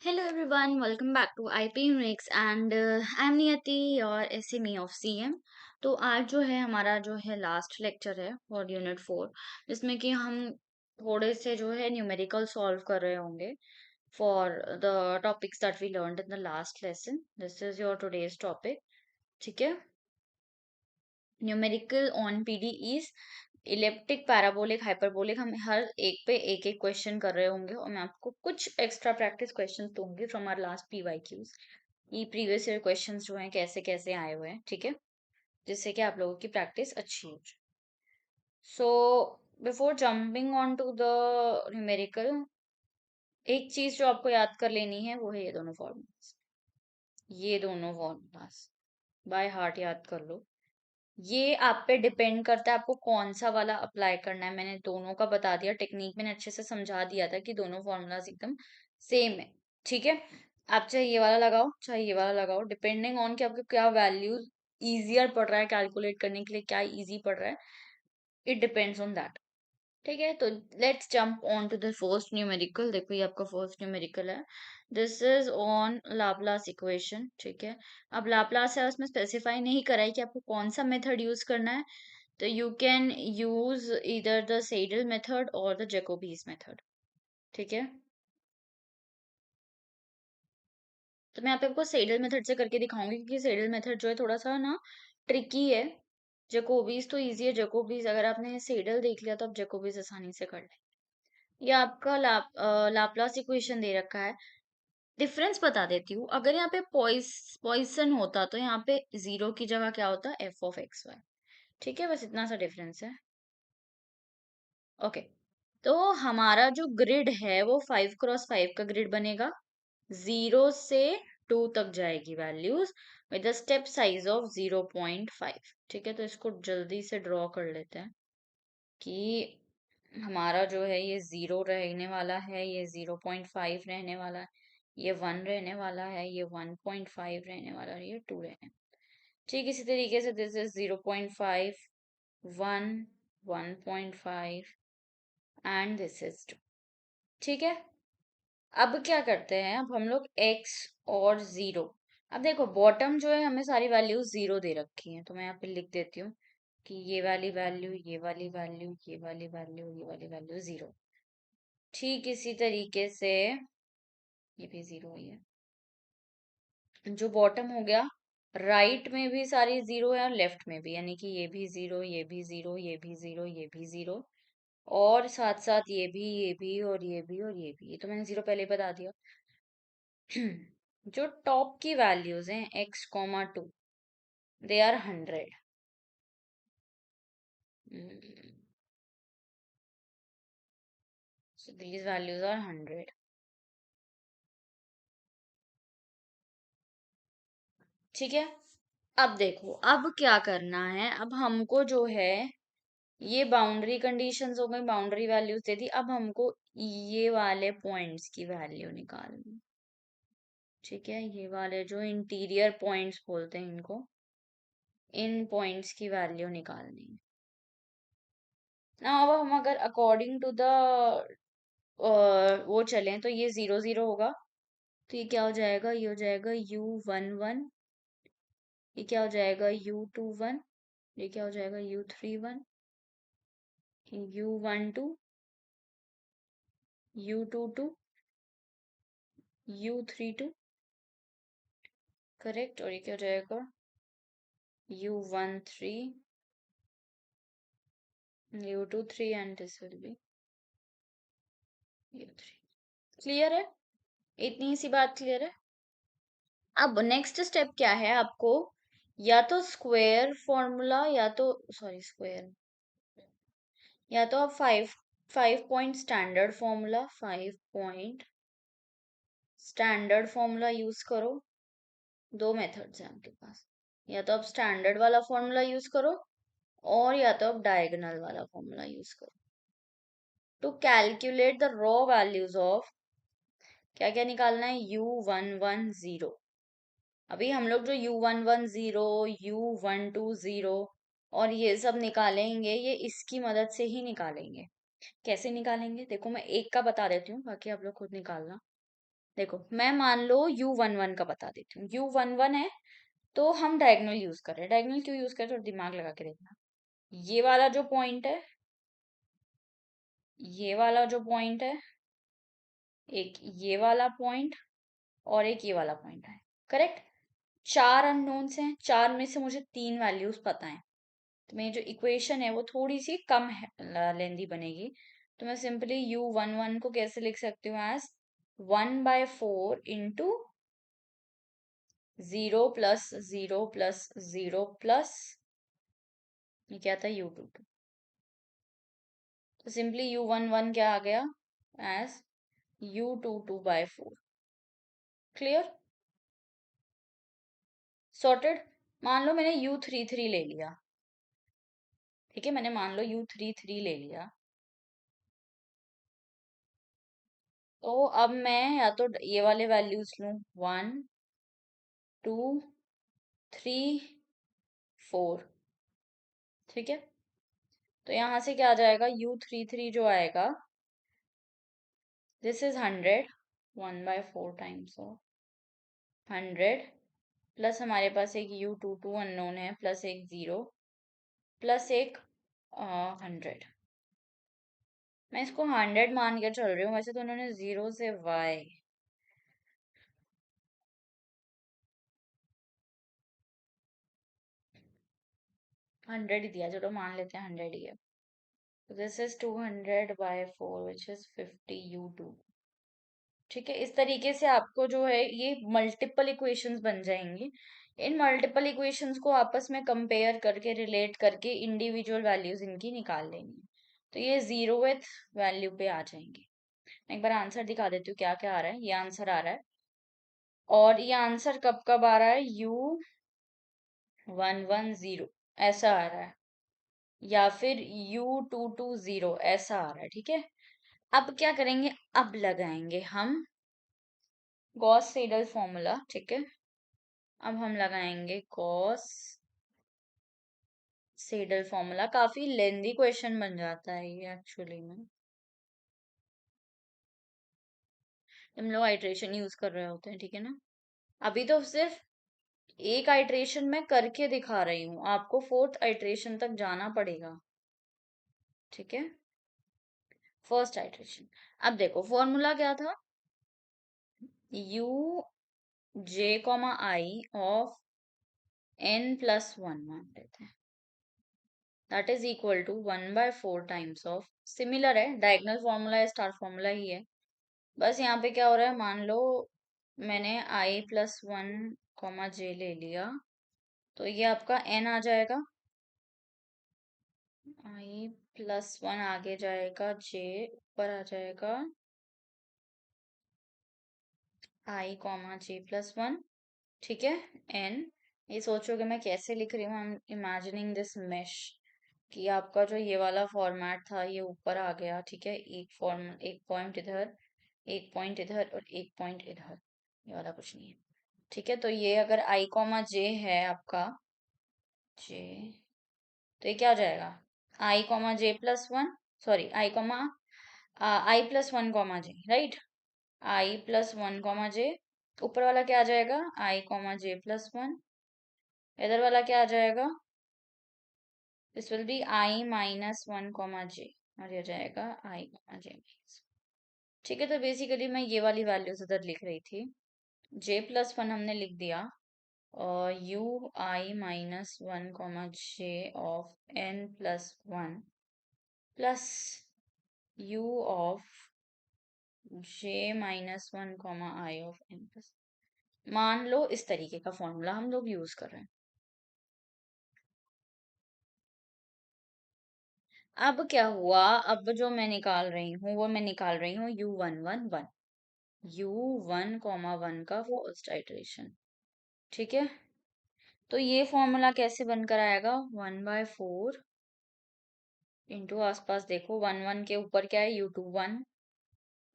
Hello everyone, welcome back to IP Unix and I'm Niyati your SME of CM। तो आज जो है हमारा जो है लास्ट लेक्चर है फॉर यूनिट 4 जिसमें कि हम थोड़े से जो है न्यूमेरिकल सॉल्व कर रहे होंगे for the topics that we learned in the last lesson. This is your today's topic. ठीक है। Numerical on PDEs, elliptic, parabolic, hyperbolic, हम हर एक पे एक एक क्वेश्चन कर रहे होंगे और मैं आपको कुछ एक्स्ट्रा प्रैक्टिस क्वेश्चन दूंगी फ्रॉम आवर लास्ट पीवाईक्यूज। ये प्रीवियस ईयर क्वेश्चंस जो हैं कैसे कैसे आए हुए हैं, ठीक है, जिससे कि आप लोगों की प्रैक्टिस अच्छी हो जाए। So before jumping on to the numerical, एक चीज जो आपको याद कर लेनी है वो है ये दोनों फॉर्मूलाज। ये दोनों फॉर्मूलाज बाय हार्ट याद कर लो। ये आप पे डिपेंड करता है आपको कौन सा वाला अप्लाई करना है। मैंने दोनों का बता दिया, टेक्निक मैंने अच्छे से समझा दिया था कि दोनों फॉर्मूलाज एकदम सेम है। ठीक है। आप चाहे ये वाला लगाओ चाहे ये वाला लगाओ, डिपेंडिंग ऑन कि आपको क्या वैल्यूज इजियर पड़ रहा है कैलकुलेट करने के लिए, क्या इजी पड़ रहा है, इट डिपेंड्स ऑन दैट। ठीक है। तो let's jump on to the first numerical. देखो ये आपका फर्स्ट न्यूमेरिकल है। This is on Laplace equation. ठीक है। अब लाप्लास है, उसमें स्पेसिफाई नहीं करा है कि आपको कौन सा मेथड यूज करना है। तो यू कैन यूज इधर द सेडल मेथड और द जैकोबीज मेथड। ठीक है। तो मैं यहाँ पे आपको सेडल मेथड से करके दिखाऊंगी क्योंकि सेडल मेथड जो है थोड़ा सा ना ट्रिकी है। जैकोबीज तो इजी है। जैकोबीज अगर आपने सेडल देख लिया तो आप जैकोबीज आसानी से कर लें। ये आपका लाप्लास इक्वेशन दे रखा है। डिफरेंस बता देती हूँ। अगर यहाँ पे पॉइसन होता तो यहाँ पे जीरो की जगह क्या होता, एफ ऑफ एक्स वाई। ठीक है, बस इतना सा डिफरेंस है। ओके। तो हमारा जो ग्रिड है वो 5x5 का ग्रिड बनेगा। 0 से 2 तक जाएगी values with a step size of 0.5। ठीक है। तो इसको जल्दी से ड्रॉ कर लेते हैं कि हमारा जो है ये 0 रहने वाला है, ये 0.5 रहने वाला है, ये 1 रहने वाला है, ये 1.5 रहने वाला है, ये 2 रहने। ठीक इसी तरीके से this is 0.5, 1, 1.5 and this is 2। ठीक है। अब क्या करते हैं, अब हम लोग x और 0। अब देखो बॉटम जो है हमें सारी वैल्यूज 0 दे रखी हैं, तो मैं यहाँ पे लिख देती हूँ कि ये वाली वैल्यू, ये वाली वैल्यू, ये वाली वैल्यू, ये वाली वैल्यू 0। ठीक इसी तरीके से ये भी 0 ही है। जो बॉटम हो गया, राइट में भी सारी 0 है और लेफ्ट में भी, यानी कि ये भी 0, ये भी 0, ये भी 0, ये भी 0, और साथ साथ ये भी और ये भी और ये भी। ये तो मैंने 0 पहले ही बता दिया। जो टॉप की वैल्यूज हैं x, 2, they are 100। So these values are 100। ठीक है। अब देखो अब क्या करना है। अब हमको जो है ये बाउंड्री कंडीशंस हो गई, बाउंड्री वैल्यूज दे दी। अब हमको ये वाले पॉइंट्स की वैल्यू निकालनी। ठीक है। ये वाले जो इंटीरियर पॉइंट्स बोलते हैं इनको, इन पॉइंट्स की वैल्यू निकालनी है ना। अब हम अगर अकॉर्डिंग टू द वो चलें तो ये 0 0 होगा। तो ये क्या हो जाएगा, ये हो जाएगा U11। ये क्या हो जाएगा U21। ये क्या हो जाएगा U31। U12, U22, U32। Correct. और ये क्या हो जाएगा U13, U23 and this will be U3। Clear है? इतनी सी बात क्लियर है। अब नेक्स्ट स्टेप क्या है आपको, या तो स्क्वायर फॉर्मूला, या तो सॉरी स्क्वायर, या तो आप 5 point standard formula, 5 point standard formula use करो। दो मेथड्स हैं आपके पास। या तो आप स्टैंडर्ड वाला फॉर्मूला यूज करो और या तो आप डायगोनल वाला फॉर्मूला यूज करो to calculate the raw values of, क्या क्या निकालना है, U11 0। अभी हम लोग जो U11 0, U12 0 और ये सब निकालेंगे, ये इसकी मदद से ही निकालेंगे। कैसे निकालेंगे देखो, मैं एक का बता देती हूँ, बाकी आप लोग खुद निकालना। देखो मैं मान लो u11 का बता देती हूँ। u11 है तो हम डायगोनल यूज कर रहे हैं। डायगोनल क्यों यूज कर रहे हैं, थोड़ा दिमाग लगा के देखना। ये वाला जो पॉइंट है, ये वाला जो पॉइंट है, एक ये वाला पॉइंट और एक ये वाला पॉइंट है, करेक्ट। चार अननोन्स हैं, चार में से मुझे तीन वैल्यूज पता है, तो मेरी जो इक्वेशन है वो थोड़ी सी कम है, लेंदी बनेगी। तो मैं सिंपली u11 को कैसे लिख सकती हूँ, एज 1/4 इंटू 0 + 0 + 0 प्लस ये क्या था u22। तो सिंपली u11 क्या आ गया, एज u22/4। Clear, sorted. मान लो मैंने u33 ले लिया, ठीक है, मैंने मान लो u33 ले लिया। तो अब मैं या तो ये वाले वैल्यूज लूं, 1 2 3 4, ठीक है। तो यहाँ से क्या आ जाएगा, u33 जो आएगा, this is 100, 1/4 times of 100 plus हमारे पास एक u22 अननोन है, प्लस एक 0 प्लस एक 100। मैं इसको 100 मान के चल रही हूँ, वैसे तो उन्होंने 0 से y 100 ही दिया, चलो मान लेते हैं 100 ही है। This is 200/4 which is 50 u2। ठीक है, इस तरीके से आपको जो है ये मल्टीपल इक्वेशंस बन जाएंगी। इन मल्टीपल इक्वेशंस को आपस में कंपेयर करके, रिलेट करके इंडिविजुअल वैल्यूज इनकी निकाल लेनी है। तो ये 0th वैल्यू पे आ जाएंगे। मैं एक बार आंसर दिखा देती हूँ क्या क्या आ रहा है। ये आंसर आ रहा है, और ये आंसर कब कब आ रहा है, u110 ऐसा आ रहा है, या फिर u220 ऐसा आ रहा है, ठीक है। अब क्या करेंगे, अब लगाएंगे हम गॉस सीडल फॉर्मूला, ठीक है। अब हम लगाएंगे गॉस सीडल फॉर्मूला। काफी लेंदी क्वेश्चन बन जाता है ये एक्चुअली में, हम लोग आइट्रेशन यूज कर रहे होते हैं, ठीक है ना। अभी तो सिर्फ एक आइट्रेशन में करके दिखा रही हूँ, आपको फोर्थ आइट्रेशन तक जाना पड़ेगा, ठीक है। फर्स्ट आइट्रेशन, अब देखो फॉर्मूला क्या था, u j, i of n+1 मान लेते हैं, that is equal to 1/4 times of, similar है, डायगोनल फॉर्मूला है, स्टार फॉर्मूला ही है। बस यहाँ पे क्या हो रहा है, मान लो मैंने i+1 j ले लिया, तो ये आपका n आ जाएगा, i+1 आगे जाएगा, j ऊपर आ जाएगा, i, j+1, ठीक है। n, ये सोचोगे मैं कैसे लिख रही हूँ, I am imagining this mesh, कि आपका जो ये वाला फॉर्मेट था ये ऊपर आ गया, ठीक है। एक पॉइंट इधर, एक पॉइंट इधर और एक पॉइंट इधर, ये वाला कुछ नहीं है, ठीक है। तो ये अगर i, j है आपका, j, तो ये क्या हो जाएगा, i, j+1, sorry i+1, right, i+1, ऊपर वाला क्या आ जाएगा, i, j+1, इधर वाला क्या आ जाएगा, दिस विल बी i-1, और ये जाएगा i, j। ठीक है, तो बेसिकली मैं ये वाली वैल्यूज उधर लिख रही थी, j+1 हमने लिख दिया, और u(i-1, of n+1 plus u of j-1, i of n plus, मान लो इस तरीके का फॉर्मूला हम लोग यूज कर रहे हैं। अब क्या हुआ, अब जो मैं निकाल रही हूँ वो मैं निकाल रही हूँ u111, u1, 1 का फर्स्ट आइटरेशन, ठीक है। तो ये फॉर्मूला कैसे बनकर आएगा, 1/4 इंटू, आसपास देखो 1 1 के ऊपर क्या है, u21,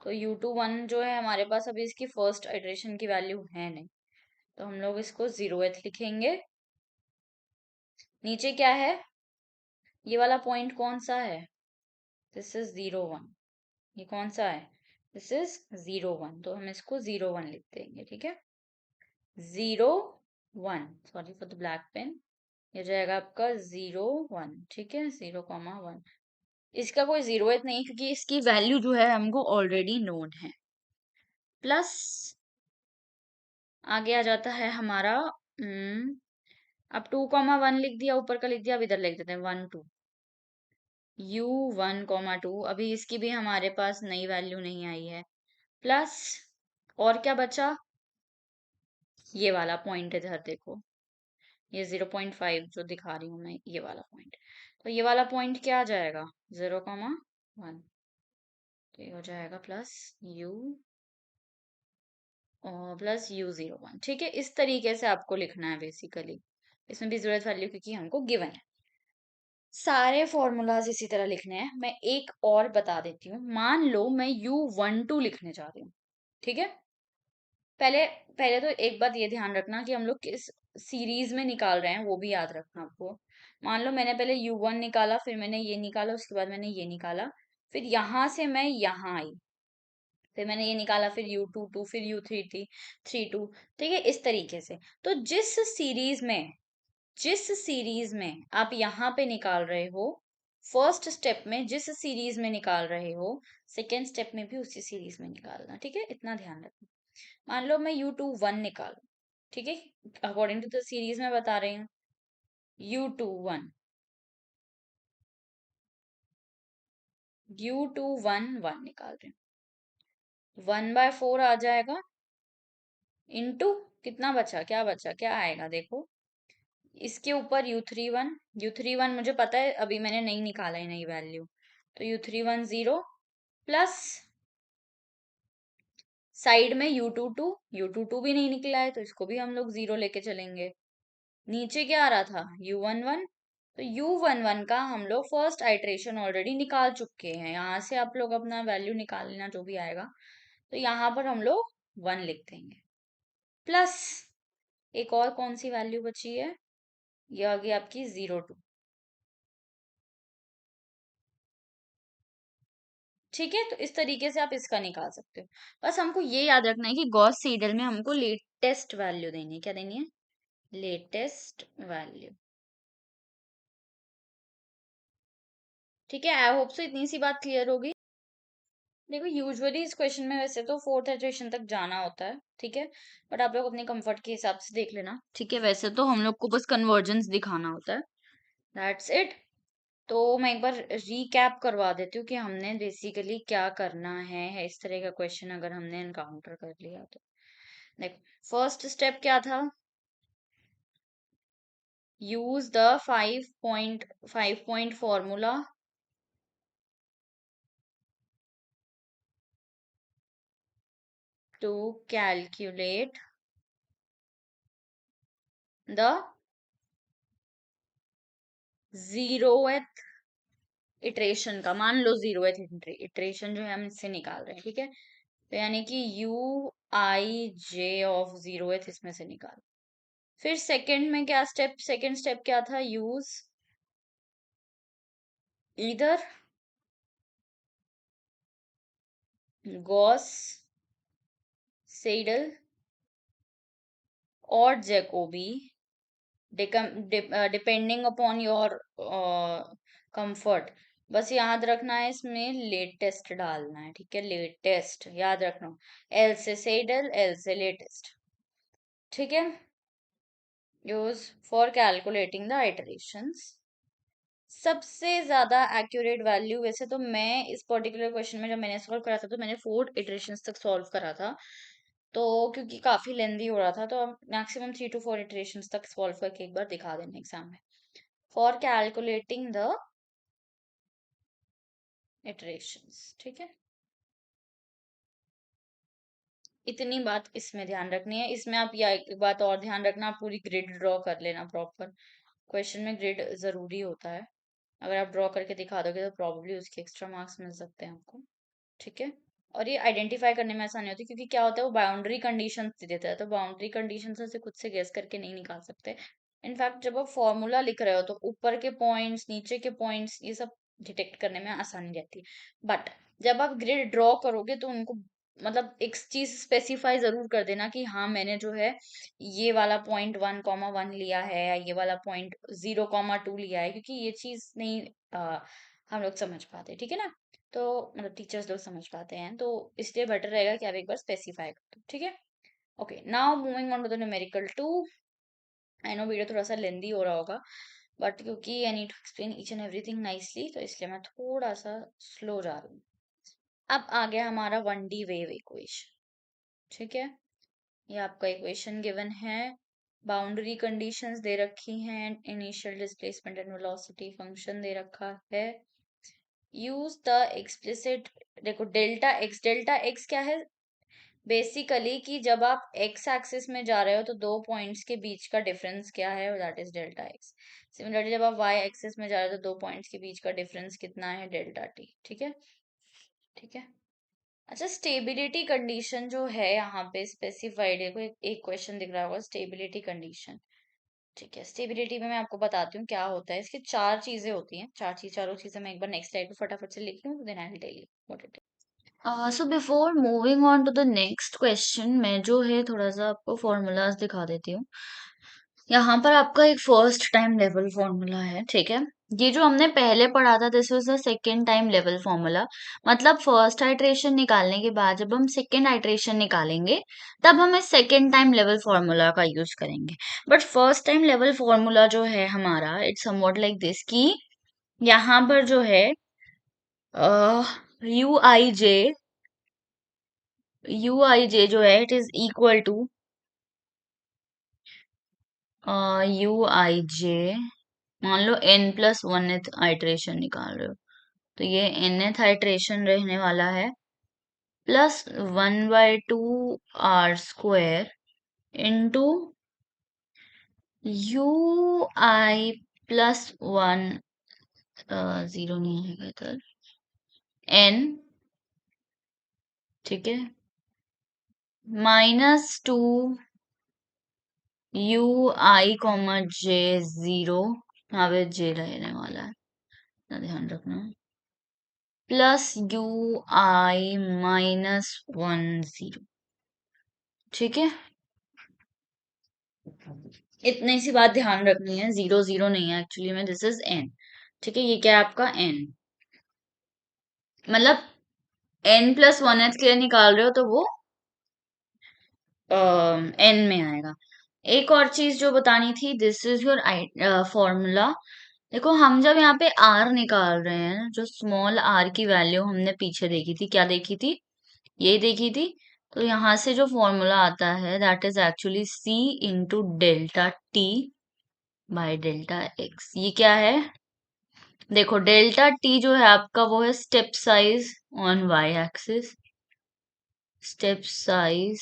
तो u21 जो है हमारे पास अभी इसकी फर्स्ट आइटरेशन की वैल्यू है नहीं, तो हम लोग इसको 0th लिखेंगे। नीचे क्या है, ये वाला पॉइंट कौन सा है, दिस इज 0 1, ये कौन सा है, दिस इज 0 1, तो हम इसको 0 1 लिख देंगे, ठीक है। 0 1, sorry for the black pen, ये जाएगा आपका 0 1, ठीक है, 0 1। इसका कोई जरूरत नहीं क्योंकि इसकी वैल्यू जो है हमको ऑलरेडी नोन है। प्लस आगे आ जाता है हमारा, अब 2 1 लिख दिया, ऊपर का लिख दिया, अब इधर लिख देते हैं 1 2, U 1 2, अभी इसकी भी हमारे पास नई वैल्यू नहीं आई है। प्लस और क्या बचा, ये वाला पॉइंट इधर देखो, ये 0.5 जो दिखा रही हूँ मैं, ये वाला पॉइंट। तो ये वाला पॉइंट क्या आ जाएगा, 0 1, तो ये हो जाएगा प्लस U और प्लस U 0 1, ठीक है। इस तरीके से आपको लिखना है बेसिकली, इसमें भी जरूरत वैल्यू क्योंकि हमको गिवन है। सारे फॉर्मूलाज इसी तरह लिखने हैं। मैं एक और बता देती हूँ, मान लो मैं U 1 2 लिखने जा रही हूँ, ठीक है। पहले पहले तो एक बात ये ध्यान रखना कि हम लोग किस सीरीज में निकाल रहे हैं, वो भी याद रखना आपको। मान लो मैंने पहले U 1 निकाला, फिर मैंने ये निकाला, उसके बाद मैंने ये निकाला, फिर यहां से मैं यहाँ आई, फिर मैंने ये निकाला, फिर U 2 2, फिर U 3 3 ठीक है, इस तरीके से। तो जिस सीरीज में आप यहाँ पे निकाल रहे हो, फर्स्ट स्टेप में जिस सीरीज में निकाल रहे हो, सेकेंड स्टेप में भी उसी सीरीज में निकालना, ठीक है, इतना ध्यान रखना। मान लो मैं U 2 1 निकालू, ठीक है, अकॉर्डिंग टू द सीरीज में बता रही हूँ। U 2 1 निकाल रही हूँ, 1/4 आ जाएगा, इनटू कितना बचा, क्या बचा, क्या आएगा देखो, इसके ऊपर U 3 1 मुझे पता है, अभी मैंने नहीं निकाला है नई वैल्यू, तो U 3 1 0, प्लस साइड में U 2 2 भी नहीं निकला है, तो इसको भी हम लोग 0 लेके चलेंगे। नीचे क्या आ रहा था, U 1 1, तो U 1 1 का हम लोग फर्स्ट आइट्रेशन ऑलरेडी निकाल चुके हैं, यहाँ से आप लोग अपना वैल्यू निकाल लेना जो भी आएगा। तो यहाँ पर हम लोग 1 लिख देंगे, प्लस एक और कौन सी वैल्यू बची है, ये आ गई आपकी 0 2, ठीक है। तो इस तरीके से आप इसका निकाल सकते हो। बस हमको ये याद रखना है कि गॉस सीडल में हमको लेटेस्ट वैल्यू देनी है, क्या देनी है, लेटेस्ट वैल्यू, ठीक है। आई होप सो इतनी सी बात क्लियर होगी। देखो यूजुअली इस क्वेश्चन में वैसे तो फोर्थ इटरेशन तक जाना होता है, ठीक है, बट आप लोग अपने कंफर्ट के हिसाब से देख लेना, ठीक है। वैसे तो हम लोग को बस कन्वर्जेंस दिखाना होता है, दैट्स इट। तो मैं एक बार रीकैप करवा देती हूँ कि हमने बेसिकली क्या करना है इस तरह का क्वेश्चन अगर हमने एनकाउंटर कर लिया तो। देखो, फर्स्ट स्टेप क्या था, use the 5 point formula to calculate the zeroth iteration का, मान लो 0th इटरेशन जो है हम इससे निकाल रहे हैं, ठीक है। तो यानी कि UIJ इसमें से निकाल। फिर सेकंड में क्या स्टेप, सेकंड स्टेप क्या था, यूज इधर गॉस सेडल और Jacobi, depending upon your comfort. बस याद रखना है इसमें लेटेस्ट डालना है, ठीक है, लेटेस्ट याद रखना, एल से सेडल, एल से लेटेस्ट, ठीक है। Use for calculating the iterations. सबसे ज्यादा एक्यूरेट वैल्यू, वैसे तो मैं इस पर्टिकुलर क्वेश्चन में जब मैंने सॉल्व करा था तो मैंने 4 इटरेशंस तक सॉल्व करा था, तो क्योंकि काफी लेंदी हो रहा था, तो मैक्सिमम 3 to 4 इटरेशंस तक सॉल्व करके एक बार दिखा देना एग्जाम में, फॉर कैलकुलेटिंग द इटरेशंस, ठीक है। इतनी बात इसमें ध्यान रखनी है। इसमें आप या एक बात और ध्यान रखना, आप पूरी ग्रिड ड्रॉ कर लेना प्रॉपर, क्वेश्चन में ग्रिड जरूरी होता है, अगर आप ड्रॉ करके दिखा दोगे तो प्रॉब्लली उसके एक्स्ट्रा मार्क्स मिल सकते हैं आपको, ठीक है। और ये आइडेंटिफाई करने में आसानी होती है क्योंकि क्या होता है, वो बाउंड्री कंडीशन दे देता है, तो बाउंड्री कंडीशन से खुद से गेस करके नहीं निकाल सकते। इनफैक्ट जब आप फॉर्मूला लिख रहे हो तो ऊपर के पॉइंट्स, नीचे के पॉइंट्स, ये सब डिटेक्ट करने में आसानी रहती है। बट जब आप ग्रिड ड्रॉ करोगे तो उनको मतलब एक चीज स्पेसिफाई जरूर कर देना कि हाँ मैंने जो है ये वाला पॉइंट 1,1 लिया है या ये वाला पॉइंट 0,2 लिया है, क्योंकि ये चीज नहीं हम लोग समझ पाते, ठीक है ना। तो मतलब टीचर्स लोग समझ पाते हैं, तो इसलिए बेटर रहेगा कि आप एक बार स्पेसिफाई कर दो, ठीक है। Okay, now moving on to the numerical 2। I know video थोड़ा सा लेंदी हो रहा होगा, बट क्योंकि I need to explain each and everything nicely, तो इसलिए मैं थोड़ा सा स्लो जा रही हूँ। अब आ गया हमारा 1D वेव इक्वेशन, ठीक है। ये आपका इक्वेशन गिवन है, बाउंड्री कंडीशंस दे रखी हैं, initial displacement and velocity function दे रखा है। यूज द एक्सप्लिसिट, देखो डेल्टा एक्स क्या है बेसिकली, कि जब आप एक्स एक्सिस में जा रहे हो तो दो पॉइंट्स के बीच का डिफरेंस क्या है, that is delta x. Similarly जब आप वाई एक्सिस में जा रहे हो तो दो पॉइंट्स के बीच का डिफरेंस कितना है, डेल्टा टी, ठीक है। ठीक है। अच्छा, स्टेबिलिटी कंडीशन जो है यहाँ पे स्पेसिफाइड है, कोई एक क्वेश्चन दिख रहा होगा स्टेबिलिटी कंडीशन, ठीक है। स्टेबिलिटी में मैं आपको बताती हूँ क्या होता है, इसकी चार चीजें होती हैं, चारों चीजें मैं एक बार नेक्स्ट स्लाइड पे फटाफट से लिख लूँ, then I will tell you what it is. So before moving on to the next question, मैं जो है थोड़ा सा आपको फॉर्मूलाज दिखा देती हूँ। यहाँ पर आपका एक फर्स्ट टाइम लेवल फॉर्मूला है, ठीक है। ये जो हमने पहले पढ़ा था this was the second time level formula. मतलब फर्स्ट आइट्रेशन निकालने के बाद जब हम सेकेंड आइट्रेशन निकालेंगे तब हम इस सेकेंड टाइम लेवल फॉर्मूला का यूज करेंगे। But first time level formula जो है हमारा, इट्स समवॉट लाइक दिस, कि यहाँ पर जो है यू आई जे जो है it is equal to u i j, मान लो n+1th आइट्रेशन निकाल रहे हो, तो ये nth आइट्रेशन रहने वाला है, plus 1/2 r² into u i+1, zero नहीं आएगा इधर, n, ठीक है, -2 u i, j 0, यहाँ पे j रहने वाला है, इतना ध्यान रखना, प्लस u i-1 0, ठीक है। इतनी सी बात ध्यान रखनी है, 0 0 नहीं है एक्चुअली में, दिस इज n, ठीक है। ये क्या है आपका n, मतलब n+1th के लिए निकाल रहे हो तो वो n में आएगा। एक और चीज जो बतानी थी, दिस इज योर फॉर्मूला। देखो हम जब यहाँ पे r निकाल रहे हैं, जो स्मॉल r की वैल्यू हमने पीछे देखी थी, क्या देखी थी, ये देखी थी, तो यहाँ से जो फॉर्मूला आता है that is actually c into delta t by delta x। ये क्या है, देखो डेल्टा t जो है आपका वो है step size on y axis, step size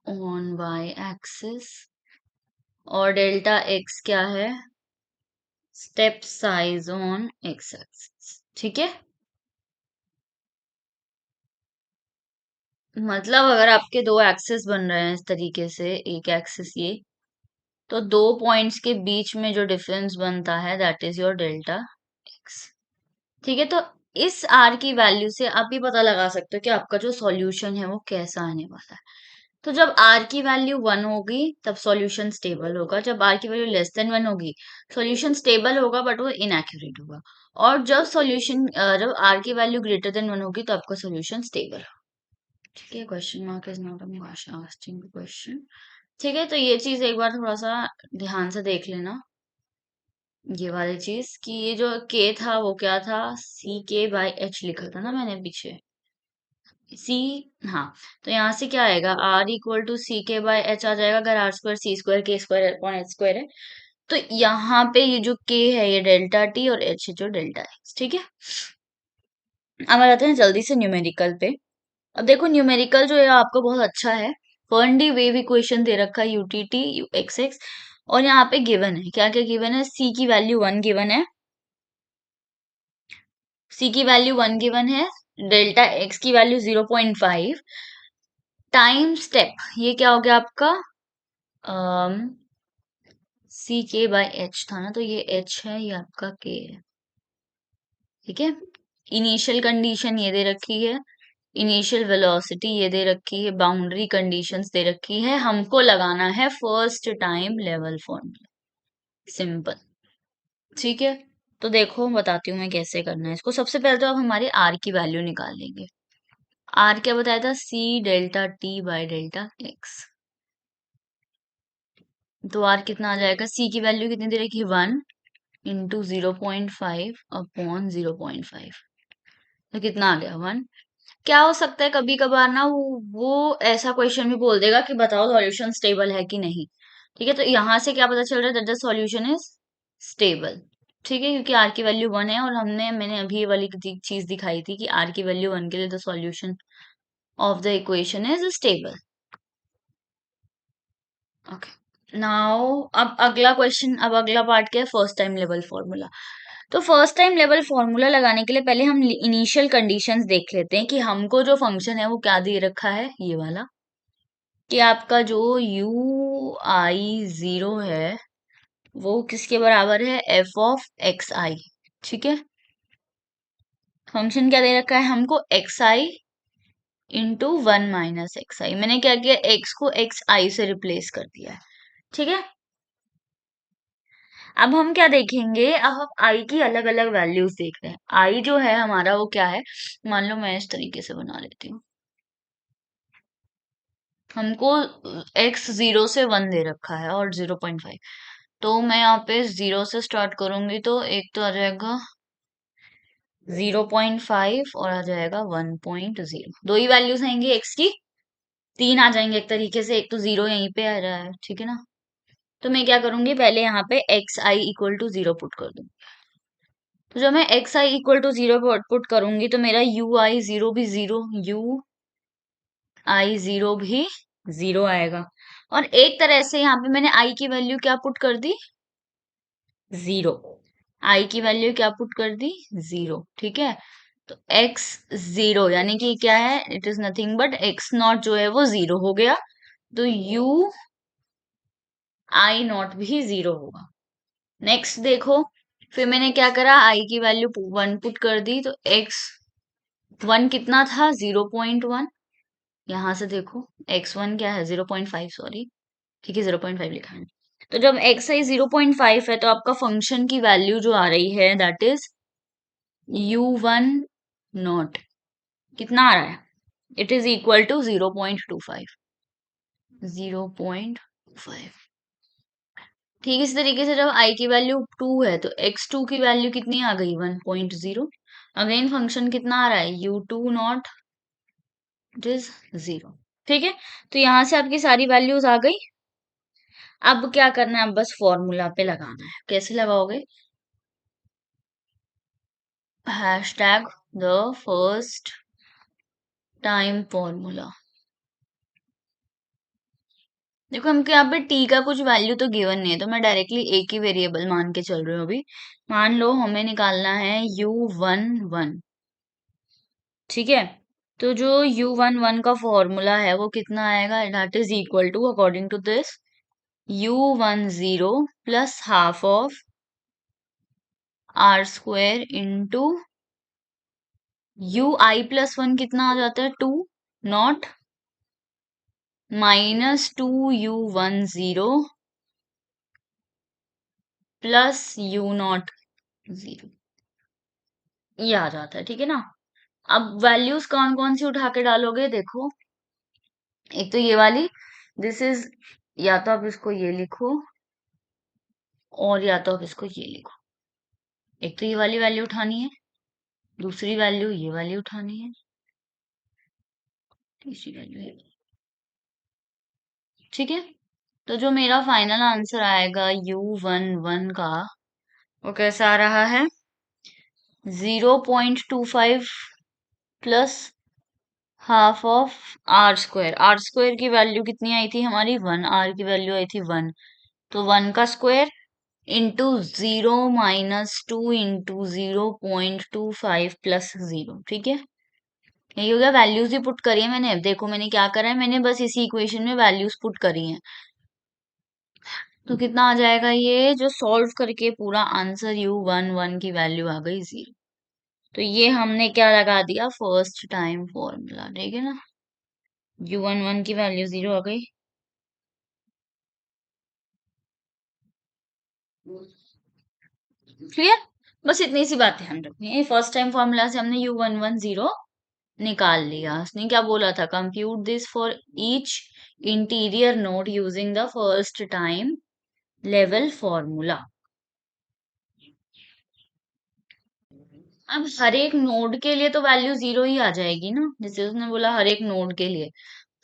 on y axis, और डेल्टा x क्या है, step size on x axis, ठीक है। मतलब अगर आपके दो एक्सिस बन रहे हैं इस तरीके से, एक एक्सिस ये, तो दो पॉइंट्स के बीच में जो डिफरेंस बनता है that is your delta x, ठीक है। तो इस आर की वैल्यू से आप ये पता लगा सकते हो कि आपका जो सॉल्यूशन है वो कैसा आने वाला है। तो जब आर की वैल्यू 1 होगी तब सॉल्यूशन स्टेबल होगा, जब आर की वैल्यू लेस देन 1 होगी सॉल्यूशन स्टेबल होगा बट वो इनएक्यूरेट होगा, और जब आर की वैल्यू ग्रेटर देन 1 होगी तो आपका सॉल्यूशन स्टेबल होगा, ठीक है। Question mark is not asking question, ठीक है। तो ये चीज एक बार थोड़ा सा ध्यान से देख लेना, ये वाली चीज, कि ये जो के था वो क्या था, CK/H लिखा था ना मैंने पीछे, सी, हाँ। तो यहाँ से क्या आएगा, R = CK/H आ जाएगा, अगर R²C²K² H है, तो यहाँ पे ये जो K है ये डेल्टा T और H है जो डेल्टा X, ठीक है। अब आ जाते हैं जल्दी से न्यूमेरिकल पे। अब देखो न्यूमेरिकल जो है आपका बहुत अच्छा है, फर्नडी वेव इक्वेशन दे रखा है, UTT UXX, और यहाँ पे गिवन है, क्या क्या गिवन है, C की वैल्यू 1 गिवन है, C की वैल्यू 1 गिवन है, डेल्टा X की वैल्यू 0.5, टाइम स्टेप ये क्या हो गया आपका, CK/H था ना, तो ये H है, ये आपका K है, ठीक है। इनिशियल कंडीशन ये दे रखी है, इनिशियल वेलोसिटी ये दे रखी है, बाउंड्री कंडीशंस दे रखी है, हमको लगाना है first time level formula. Simple. ठीक है। तो देखो बताती हूँ मैं कैसे करना है इसको। सबसे पहले तो अब हमारी आर की वैल्यू निकाल लेंगे। आर क्या बताया था? C delta T by delta x. तो आर कितना आ जाएगा? सी की वैल्यू कितनी दे रखी है? 1 × 0.5 अपॉन 0.5। तो कितना आ गया? 1। क्या हो सकता है कभी कभार ना वो ऐसा क्वेश्चन भी बोल देगा कि बताओ सॉल्यूशन स्टेबल है कि नहीं। ठीक है, तो यहाँ से क्या पता चल रहा है? That the solution is stable. ठीक है, क्योंकि आर की वैल्यू 1 है और मैंने अभी ये वाली चीज दिखाई थी कि आर की वैल्यू 1 के लिए the solution of the equation is stable. Okay, now अब अगला क्वेश्चन, अब अगला पार्ट क्या है? First time level formula. तो फर्स्ट टाइम लेवल फॉर्मूला लगाने के लिए पहले हम इनिशियल कंडीशंस देख लेते हैं कि हमको जो फंक्शन है वो क्या दे रखा है, ये वाला, कि आपका जो यू आई जीरो है वो किसके बराबर है? एफ ऑफ एक्स आई। ठीक है, फंक्शन क्या दे रखा है हमको? एक्स आई इंटू 1 - एक्स आई। मैंने क्या किया? एक्स को एक्स आई से रिप्लेस कर दिया है। ठीक है, अब हम क्या देखेंगे? अब हम आई की अलग अलग वैल्यूज देख रहे हैं। आई जो है हमारा वो क्या है? मान लो मैं इस तरीके से बना लेती हूँ। हमको एक्स 0 से 1 दे रखा है और 0.5। तो मैं यहाँ पे 0 से स्टार्ट करूंगी तो एक तो आ जाएगा 0.5 और आ जाएगा 1.0। दो ही वैल्यूज आएंगी एक्स की, तीन आ जाएंगे एक तरीके से। एक तो जीरो यहीं पे आ रहा है, ठीक है ना। तो मैं क्या करूंगी? पहले यहाँ पे x i equal to 0 put कर दूंगी। तो जब मैं एक्स आई इक्वल टू 0 पे आउटपुट करूंगी तो मेरा यू आई जीरो भी 0, यू आई जीरो भी 0 आएगा। और एक तरह से यहाँ पे मैंने आई की वैल्यू क्या पुट कर दी? 0। आई की वैल्यू क्या पुट कर दी? 0। ठीक है, तो एक्स 0 यानी कि क्या है? It is nothing but x not जो है वो 0 हो गया। तो यू आई नॉट भी 0 होगा। नेक्स्ट देखो, फिर मैंने क्या करा? आई की वैल्यू 1 पुट कर दी तो एक्स 1 कितना था? 0.1। यहां से देखो एक्स 1 क्या है? 0.5, सॉरी। ठीक है, 0.5 लिखा है। तो जब एक्स आई 0.5 है तो आपका फंक्शन की वैल्यू जो आ रही है दैट इज u1 नॉट। कितना आ रहा है? It is equal to 0.25। 0.5। ठीक, इस तरीके से जब i की वैल्यू 2 है तो x2 की वैल्यू कितनी आ गई? 1.0। अगेन फंक्शन कितना आ रहा है? u2 not, it is 0। ठीक है, तो यहां से आपकी सारी वैल्यूज आ गई। अब क्या करना है? अब बस फॉर्मूला पे लगाना है। कैसे लगाओगे? Hashtag the first time formula. देखो हमको यहाँ पे t का कुछ वैल्यू तो गिवन नहीं है, तो मैं डायरेक्टली एक ही वेरिएबल मान के चल रही हूँ अभी। मान लो हमें निकालना है u11। ठीक है, तो जो u11 का फॉर्मूला है वो कितना आएगा? That is equal to, according to this, u10 plus half of r² into ui+1 कितना आ जाता है? 2 नॉट -2u10 प्लस u0 ये आ जाता है। ठीक है ना। अब वैल्यूज कौन कौन सी उठा के डालोगे? देखो, एक तो ये वाली, दिस इज, या तो आप इसको ये लिखो और या तो आप इसको ये लिखो। एक तो ये वाली वैल्यू उठानी है, दूसरी वैल्यू ये वाली उठानी है, तीसरी वैल्यू ये। ठीक है, तो जो मेरा फाइनल आंसर आएगा u11 का, वो कैसा आ रहा है? 0.25 plus half of r²। r² की वैल्यू कितनी आई थी हमारी? 1। r की वैल्यू आई थी 1, तो 1 का स्क्वायर इंटू 0 - 2 इंटू 0.25 प्लस 0। ठीक है, यही हो गया। वैल्यूज ही पुट करी है मैंने। देखो मैंने क्या करा है, मैंने बस इसी इक्वेशन में वैल्यूज पुट करी हैं। तो कितना आ जाएगा? ये जो सॉल्व करके पूरा आंसर u11 की वैल्यू आ गई 0। तो ये हमने क्या लगा दिया, फर्स्ट टाइम फॉर्मूला, ठीक है ना। u11 की वैल्यू 0 आ गई। क्लियर। बस इतनी सी बात ध्यान रखनी है। फर्स्ट टाइम फॉर्मूला से हमने u11 निकाल लिया। उसने क्या बोला था, compute this for each interior node using the first time level formula. अब हर एक नोड के लिए तो वैल्यू 0 ही आ जाएगी ना, जैसे उसने बोला हर एक नोड के लिए।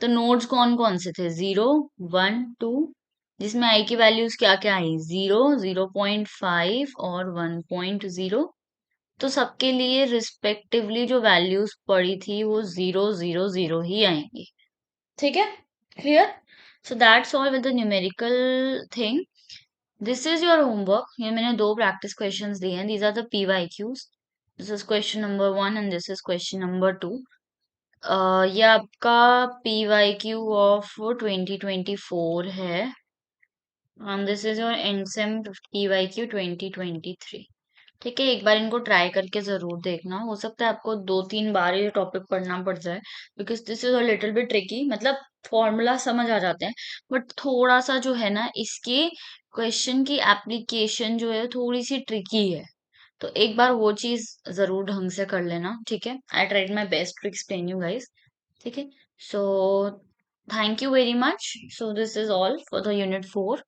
तो नोड्स कौन कौन से थे, 0, 1, 2, जिसमें आई की वैल्यूज क्या क्या आई, 0, 0.5 और 1.0। तो सबके लिए रिस्पेक्टिवली जो वैल्यूज पड़ी थी वो 0, 0, 0 ही आएंगी। ठीक है, clear. So that's all with the numerical thing. This is your homework. ये मैंने दो प्रैक्टिस क्वेश्चंस दिए हैं, these are the PYQs। This is question number 1 and this is question number 2। ये आपका PYQ ऑफ 2024 है, and this is your endsem PYQ 2023। ठीक है, एक बार इनको ट्राई करके जरूर देखना। हो सकता है आपको 2-3 बार ये टॉपिक पढ़ना पड़ जाए, because this is a little bit tricky. मतलब फॉर्मूला समझ आ जाते हैं, बट थोड़ा सा जो है ना, इसके क्वेश्चन की एप्लीकेशन जो है थोड़ी सी ट्रिकी है। तो एक बार वो चीज जरूर ढंग से कर लेना, ठीक है। I tried my best to explain you guys, ठीक है। So thank you very much. So this is all for the unit 4।